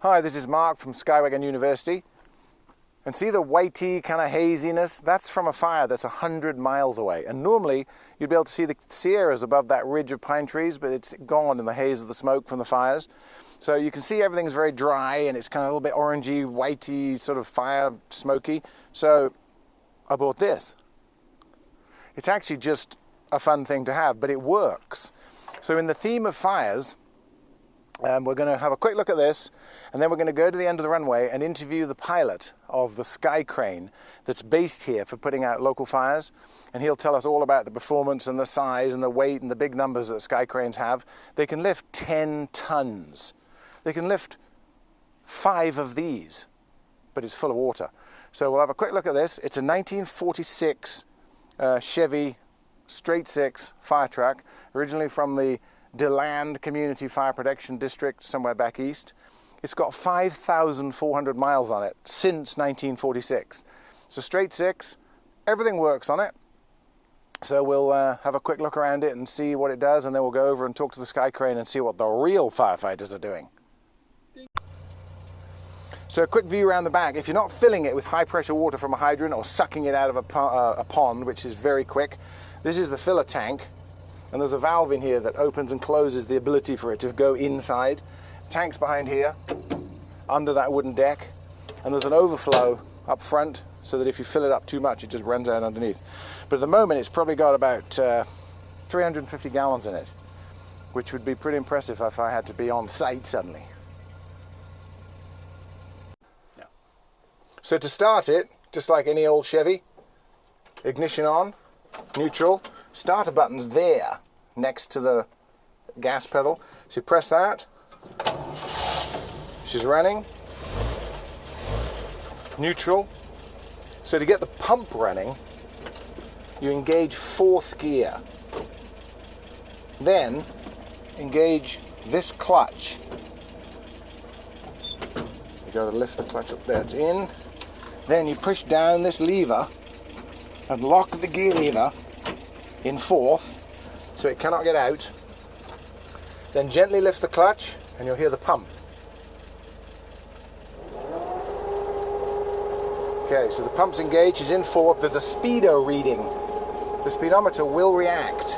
Hi, this is Mark from Skyway University. And see the whitey kind of haziness? That's from a fire that's 100 miles away. And normally you'd be able to see the Sierras above that ridge of pine trees, but it's gone in the haze of the smoke from the fires. So you can see everything's very dry and it's kind of a little bit orangey, whitey, sort of fire smoky. So I bought this. It's actually just a fun thing to have, but it works. So in the theme of fires, we're going to have a quick look at this, and then we're going to go to the end of the runway and interview the pilot of the Skycrane that's based here for putting out local fires. And he'll tell us all about the performance and the size and the weight and the big numbers that Skycranes have. They can lift 10 tons. They can lift 5 of these, but it's full of water. So we'll have a quick look at this. It's a 1946 Chevy straight 6 fire truck, originally from the DeLand Community Fire Protection District somewhere back east. It's got 5,400 miles on it since 1946. So straight 6, everything works on it. So we'll have a quick look around it and see what it does, and then we'll go over and talk to the Skycrane and see what the real firefighters are doing. So a quick view around the back. If you're not filling it with high pressure water from a hydrant or sucking it out of a pond, which is very quick, this is the filler tank. And there's a valve in here that opens and closes the ability for it to go inside. The tank's behind here, under that wooden deck. And there's an overflow up front, so that if you fill it up too much, it just runs out underneath. But at the moment, it's probably got about 350 gallons in it, which would be pretty impressive if I had to be on site suddenly. Yeah. So to start it, just like any old Chevy, ignition on, neutral. Starter button's there next to the gas pedal. So you press that. She's running. Neutral. So to get the pump running, you engage 4th gear. Then engage this clutch. You got to lift the clutch up there. It's in. Then you push down this lever and lock the gear lever in 4th, so it cannot get out. Then gently lift the clutch and you'll hear the pump. Okay, so the pump's engaged, she's in 4th, there's a speedo reading. The speedometer will react.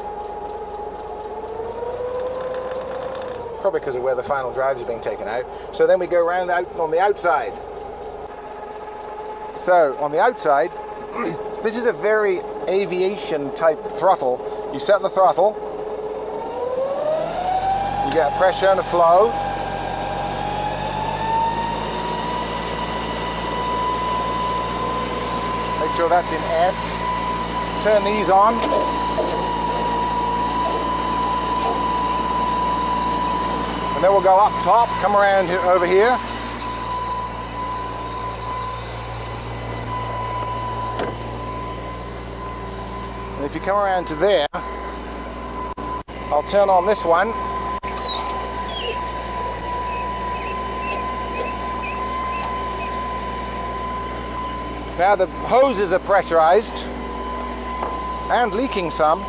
Probably because of where the final drive is being taken out. So then we go around out on the outside. So on the outside, this is a very aviation type throttle. You set the throttle, you get a pressure and a flow. Make sure that's in S. Turn these on. And then we'll go up top, come around over here. And if you come around to there, I'll turn on this one. Now the hoses are pressurized and leaking some.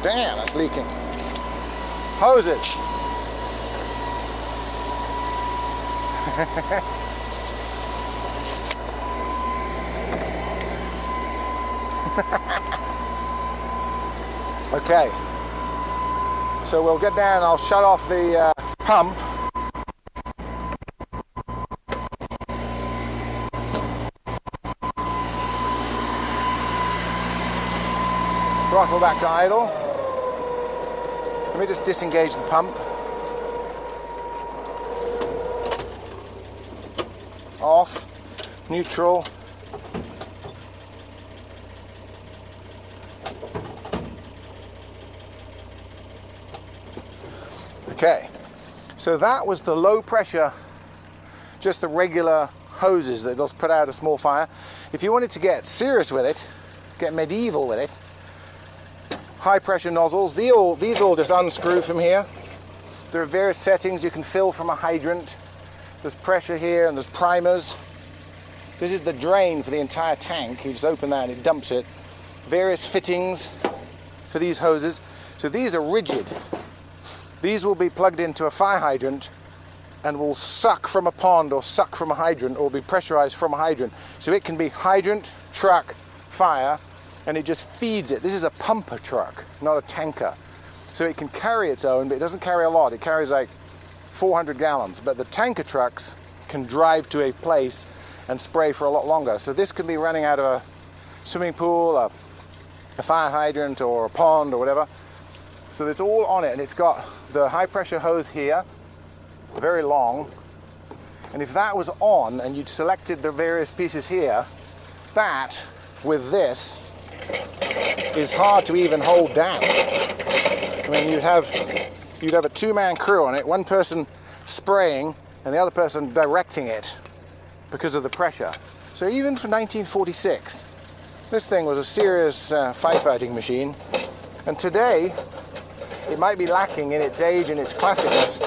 Damn, that's leaking. Hoses. Okay, so we'll get down, I'll shut off the pump. Throttle back to idle. Let me just disengage the pump. Off, neutral. Okay, so that was the low pressure, just the regular hoses that just put out a small fire. If you wanted to get serious with it, get medieval with it, high pressure nozzles, these all just unscrew from here. There are various settings you can fill from a hydrant. There's pressure here and there's primers. This is the drain for the entire tank. You just open that and it dumps it. Various fittings for these hoses. So these are rigid. These will be plugged into a fire hydrant and will suck from a pond or suck from a hydrant or be pressurized from a hydrant. So it can be hydrant, truck, fire, and it just feeds it. This is a pumper truck, not a tanker. So it can carry its own, but it doesn't carry a lot. It carries like 400 gallons. But the tanker trucks can drive to a place and spray for a lot longer. So this could be running out of a swimming pool, a fire hydrant, or a pond, or whatever. So it's all on it, and it's got the high pressure hose here, very long. And if that was on and you'd selected the various pieces here, that with this is hard to even hold down. I mean, you'd have a two-man crew on it, one person spraying and the other person directing it because of the pressure. So even for 1946, this thing was a serious firefighting machine. And today, it might be lacking in its age and its classicness,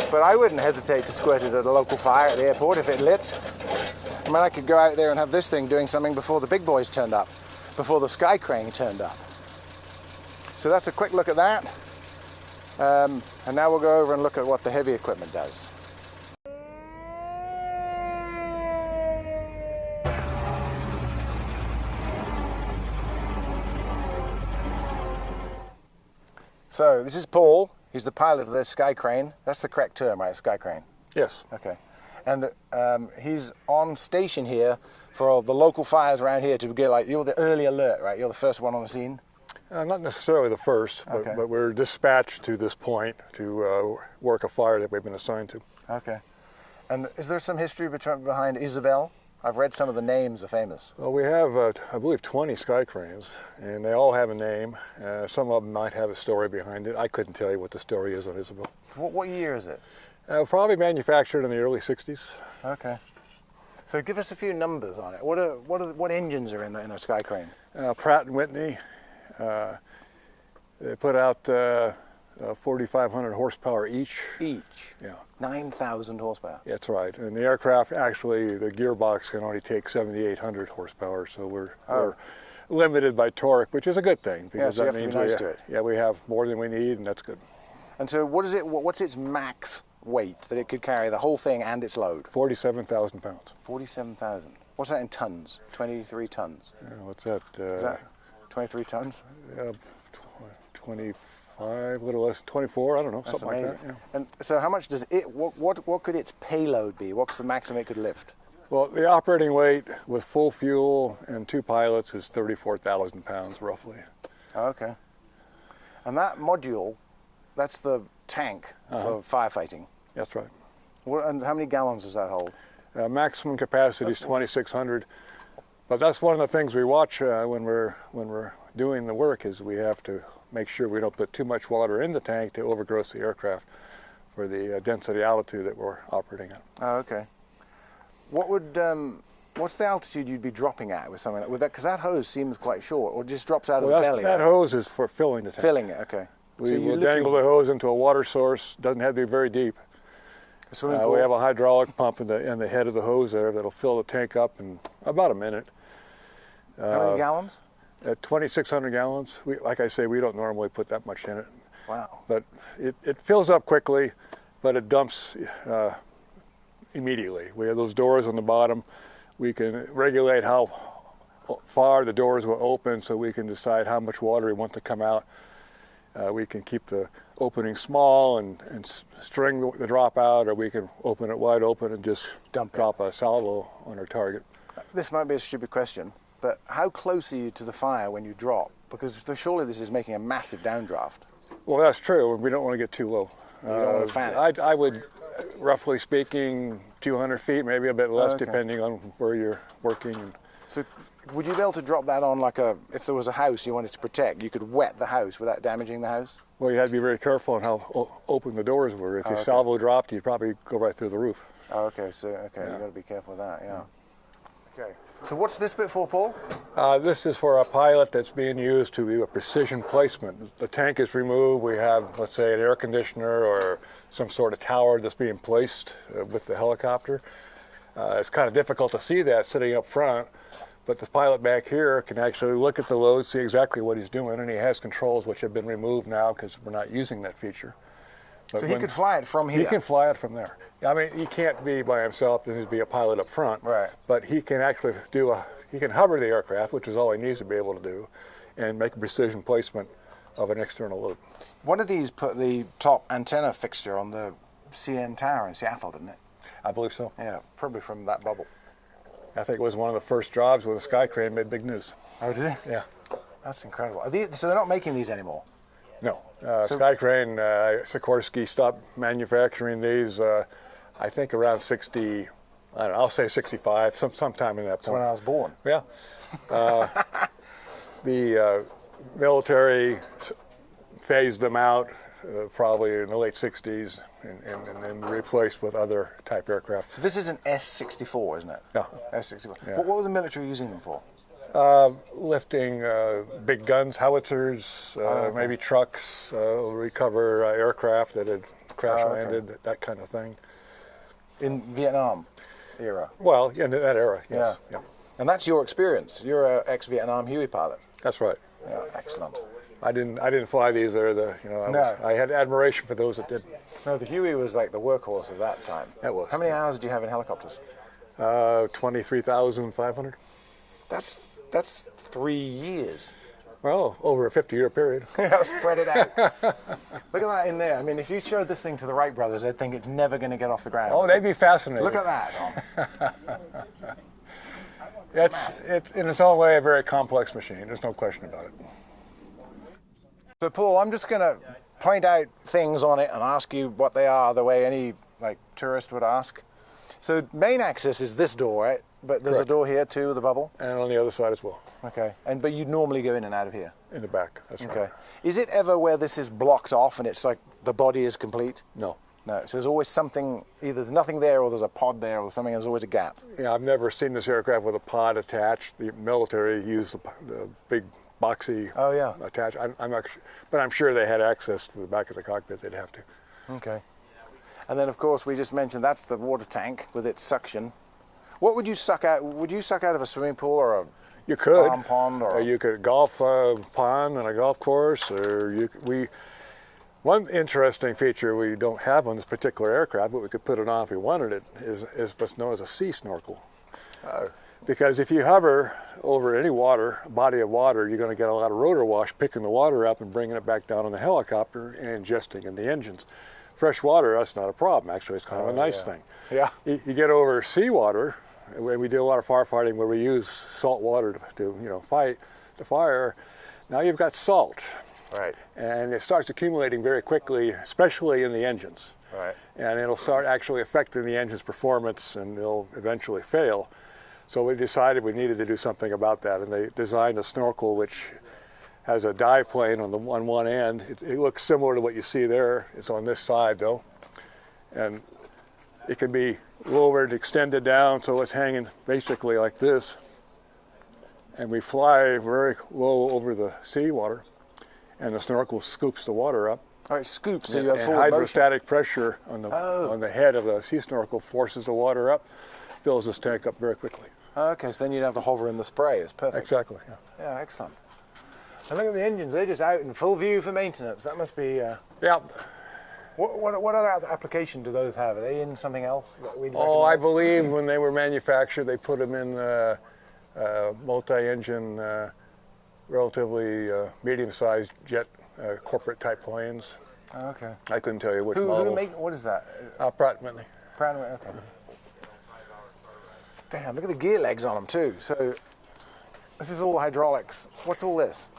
but I wouldn't hesitate to squirt it at a local fire at the airport if it lit. I mean, I could go out there and have this thing doing something before the big boys turned up, before the Skycrane turned up. So that's a quick look at that. And now we'll go over and look at what the heavy equipment does. So this is Paul. He's the pilot of this Skycrane. That's the correct term, right? Skycrane. Yes. Okay. And he's on station here for the local fires around here to get, like, you're the early alert, right? You're the first one on the scene? Not necessarily the first, Okay. but we're dispatched to this point to work a fire that we've been assigned to. Okay. And is there some history behind Isabel? I've read some of the names are famous. Well, we have, I believe, 20 Skycranes, and they all have a name. Some of them might have a story behind it. I couldn't tell you what the story is on Isabel. What year is it? Probably manufactured in the early 60s. Okay. So give us a few numbers on it. What engines are in a Skycrane? Pratt & Whitney. They put out 4,500 horsepower each. Each? Yeah. 9,000 horsepower? That's right. And the aircraft, actually, the gearbox can only take 7,800 horsepower, so we're limited by torque, which is a good thing, because so you that have to means be nice to it. Yeah, we have more than we need, and that's good. And so what's its max weight that it could carry, the whole thing and its load? 47,000 pounds. 47,000. What's that in tons? 23 tons? What's that? Is that 23 tons? 25, a little less, 24, I don't know, That's something amazing. like that. Yeah. And so how much does it, what could its payload be? What's the maximum it could lift? Well, the operating weight with full fuel and 2 pilots is 34,000 pounds, roughly. Oh, okay. And that module, that's the tank for firefighting? That's right. And how many gallons does that hold? Maximum capacity is 2,600. But that's one of the things we watch when we're doing the work, is we have to make sure we don't put too much water in the tank to overgross the aircraft for the density altitude that we're operating at. Oh, okay. What's the altitude you'd be dropping at with something like that? Because that hose seems quite short, or just drops out of the belly. That hose is for filling the tank. Filling it, okay. We will dangle the hose into a water source. Doesn't have to be very deep. We have a hydraulic pump in the head of the hose there that'll fill the tank up in about a minute. How many gallons? At 2,600 gallons. Like I say, we don't normally put that much in it. Wow. But it fills up quickly, but it dumps immediately. We have those doors on the bottom. We can regulate how far the doors will open, so we can decide how much water we want to come out. We can keep the opening small and string the drop out, or we can open it wide open and just drop a salvo on our target. This might be a stupid question, but how close are you to the fire when you drop? Because surely this is making a massive downdraft. Well, that's true. We don't want to get too low. You don't want to fan it. I would, roughly speaking, 200 feet, maybe a bit less, depending on where you're working. So would you be able to drop that on, like if there was a house you wanted to protect, you could wet the house without damaging the house? Well, you had to be very careful on how open the doors were. If you salvo dropped, you'd probably go right through the roof. Oh, okay. So, you've got to be careful with that, yeah. Okay. So what's this bit for, Paul? This is for a pilot that's being used to do a precision placement. The tank is removed. We have, let's say, an air conditioner or some sort of tower that's being placed with the helicopter. It's kind of difficult to see that sitting up front, But the pilot back here can actually look at the load, see exactly what he's doing, and he has controls which have been removed now because we're not using that feature. But so he could fly it from here? He can fly it from there. I mean, he can't be by himself, there needs to be a pilot up front. Right. But he can actually he can hover the aircraft, which is all he needs to be able to do, and make a precision placement of an external load. One of these put the top antenna fixture on the CN Tower in Seattle, didn't it? I believe so. Yeah, probably from that bubble. I think it was one of the first jobs where the Skycrane made big news. Oh, did it? Yeah. That's incredible. So they're not making these anymore? No. Skycrane, Sikorsky stopped manufacturing these, I think around 60, I don't know, I'll say 65, sometime in that point. That's when I was born. Yeah. The military phased them out probably in the late 60s and then replaced with other type aircraft. So this is an S-64, isn't it? Yeah. S-64. Yeah. What were the military using them for? Lifting big guns, howitzers, maybe trucks, recover aircraft that had crash landed, that kind of thing. In Vietnam era? Well, in that era, yes. Yeah. And that's your experience. You're an ex-Vietnam Huey pilot. That's right. Yeah, excellent. I didn't fly these. I had admiration for those that did. No, the Huey was like the workhorse of that time. That was. How many hours do you have in helicopters? 23,500. That's 3 years. Well, over a 50-year period. Yeah, spread it out. Look at that in there. I mean, if you showed this thing to the Wright brothers, they'd think it's never going to get off the ground. Oh, they'd be fascinated. Look at that. It's in its own way a very complex machine. There's no question about it. So, Paul, I'm just going to point out things on it and ask you what they are the way any tourist would ask. So, main access is this door, right? But there's Correct. a door here too with a bubble? And on the other side as well. Okay. But you normally go in and out of here? In the back, that's right. Okay. Is it ever where this is blocked off and it's like the body is complete? No. No. So there's always something, either there's nothing there or there's a pod there or something, there's always a gap. Yeah, I've never seen this aircraft with a pod attached. The military used the big boxy attach. I'm not sure, but I'm sure they had access to the back of the cockpit. They'd have to. Okay. And then, of course, we just mentioned that's the water tank with its suction. What would you suck out? Would you suck out of a swimming pool or a farm pond? Or you could golf pond and a golf course, or one interesting feature we don't have on this particular aircraft, but we could put it on if we wanted it, is what's known as a sea snorkel. Oh. Because if you hover over any body of water, you're going to get a lot of rotor wash picking the water up and bringing it back down on the helicopter and ingesting in the engines. Fresh water, that's not a problem. Actually, it's kind of a nice thing. Yeah. You get over seawater, we do a lot of firefighting where we use salt water to fight the fire. Now you've got salt. Right. And it starts accumulating very quickly, especially in the engines. Right. And it'll start actually affecting the engine's performance and they'll eventually fail. So we decided we needed to do something about that, and they designed a snorkel which has a dive plane on one end. It looks similar to what you see there. It's on this side though. And it can be lowered, extended down, so it's hanging basically like this. And we fly very low over the seawater, and the snorkel scoops the water up. Oh, it scoops, so you have full hydrostatic pressure on the head of the sea snorkel forces the water up, fills this tank up very quickly. Okay, so then you'd have to hover in the spray. It's perfect. Exactly, yeah. Yeah, excellent. And look at the engines, they're just out in full view for maintenance. That must be... Yeah. What other application do those have? Are they in something else that we'd recognize? I believe when they were manufactured, they put them in multi-engine, relatively medium-sized jet corporate type planes. Oh, okay. I couldn't tell you which models. What is that? Pratt & Whitney. Pratt & Whitney, okay. Damn, look at the gear legs on them too. So this is all hydraulics. What's all this?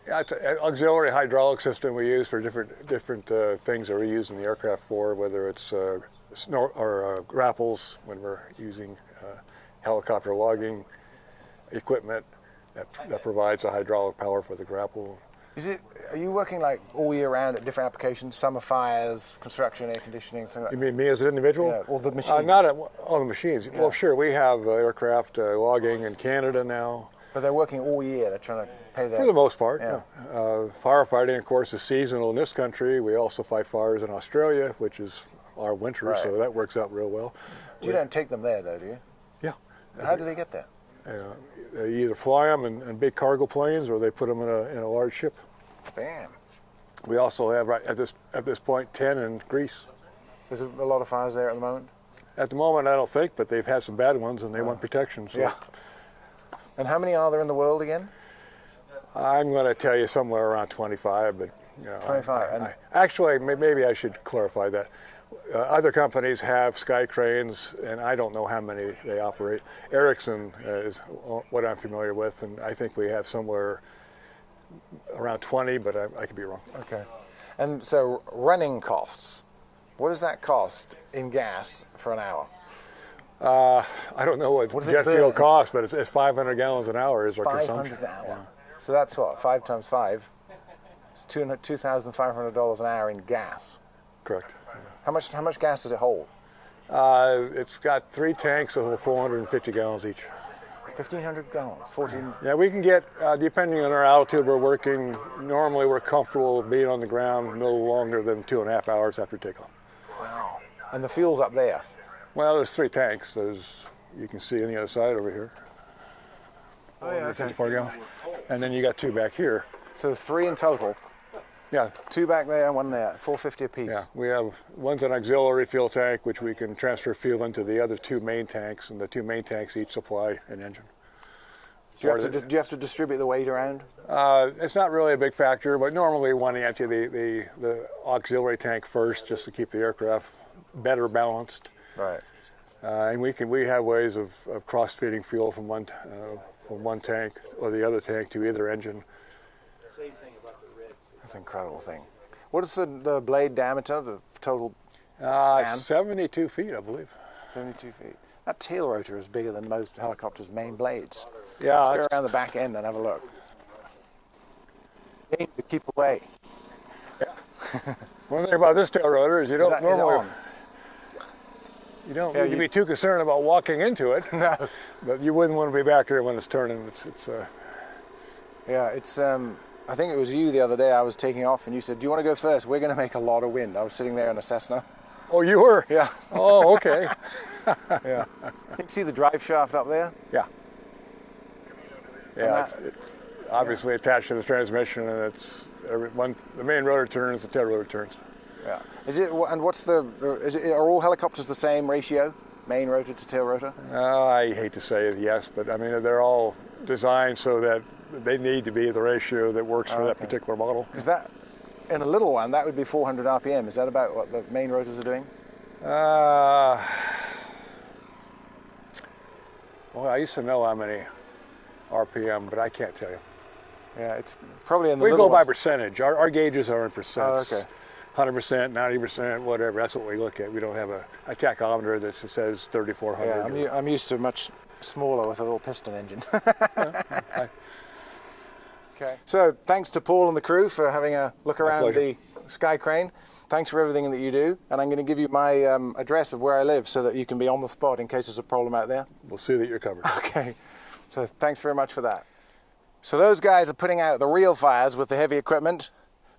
Yeah, it's an auxiliary hydraulic system we use for different things that we use in the aircraft for, whether it's grapples when we're using helicopter logging equipment that provides a hydraulic power for the grapple. Are you working like all year round at different applications? Summer fires, construction, air conditioning, something like that? You mean me as an individual? Yeah, or the machines? Not all the machines. Yeah. Well, sure, we have aircraft logging in Canada now. But they're working all year. They're trying to pay their... For the most part, yeah. Firefighting, of course, is seasonal in this country. We also fight fires in Australia, which is our winter, so that works out real well. You don't take them there, though, do you? Yeah. How do they get there? They either fly them in big cargo planes, or they put them in a large ship. Damn. We also have, right at this point, 10 in Greece. There's a lot of fires there at the moment? At the moment, I don't think, but they've had some bad ones, and they want protection. So. Yeah. And how many are there in the world again? I'm going to tell you somewhere around 25, but 25. Actually, maybe I should clarify that. Other companies have Skycranes, and I don't know how many they operate. Ericsson is what I'm familiar with, and I think we have somewhere around 20, but I could be wrong. Okay. And so running costs, what does that cost in gas for an hour? I don't know what jet fuel costs, but it's 500 gallons an hour is our consumption. 500 an hour. Yeah. So that's what, 5 times 5? It's $2,500 an hour in gas. Correct. How much gas does it hold? It's got 3 tanks of 450 gallons each. 1,500 gallons, 14. Yeah, we can get, depending on our altitude we're working, normally we're comfortable being on the ground no longer than 2.5 hours after takeoff. Wow. And the fuel's up there? Well, there's 3 tanks. You can see on the other side over here. Oh, yeah, okay. 54 gallons. And then you got 2 back here. So there's 3 in total? Yeah. 2 back there and 1 there, 450 apiece. Yeah, we have, one's an auxiliary fuel tank, which we can transfer fuel into the other 2 main tanks, and the 2 main tanks each supply an engine. Do you have to distribute the weight around? It's not really a big factor, but normally we want to empty the auxiliary tank first, just to keep the aircraft better balanced. Right. And we have ways of cross-feeding fuel from one tank or the other tank to either engine. That's an incredible thing. What is the blade diameter, the total span? 72 feet, I believe. 72 feet. That tail rotor is bigger than most helicopters' main blades. Yeah. Let's go around the back end and have a look. Aim to keep away. Yeah. One thing about this tail rotor is you don't normally... You don't need to be too concerned about walking into it. No. But you wouldn't want to be back here when it's turning. Yeah, it's... I think it was you the other day, I was taking off and you said, do you want to go first? We're going to make a lot of wind. I was sitting there in a Cessna. Oh, you were? Yeah. Oh, okay. Yeah. You can see the drive shaft up there? Yeah. Yeah, it's obviously attached to the transmission, and the main rotor turns, the tail rotor turns. Yeah. Is it, and what's are all helicopters the same ratio? Main rotor to tail rotor? I hate to say it, yes, but I mean, they're all designed so that they need to be the ratio that works for that particular model. Is that, in a little one, that would be 400 RPM. Is that about what the main rotors are doing? Well, I used to know how many RPM, but I can't tell you. Yeah, it's probably in the We little go by ones. Percentage. Our gauges are in percents. Oh, okay. 100%, 90%, whatever. That's what we look at. We don't have a tachometer that says 3,400. Yeah, I'm used to much smaller with a little piston engine. Okay. So thanks to Paul and the crew for having a look around the Skycrane. Thanks for everything that you do. And I'm going to give you my address of where I live so that you can be on the spot in case there's a problem out there. We'll see that you're covered. Okay. So thanks very much for that. So those guys are putting out the real fires with the heavy equipment,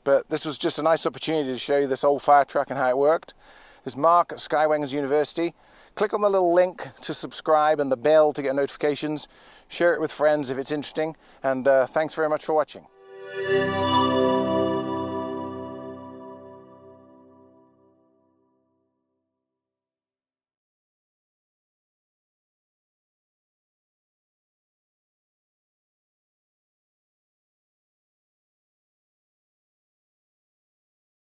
but this was just a nice opportunity to show you this old fire truck and how it worked. This is Mark at Skywangers University. Click on the little link to subscribe and the bell to get notifications. Share it with friends if it's interesting, and thanks very much for watching.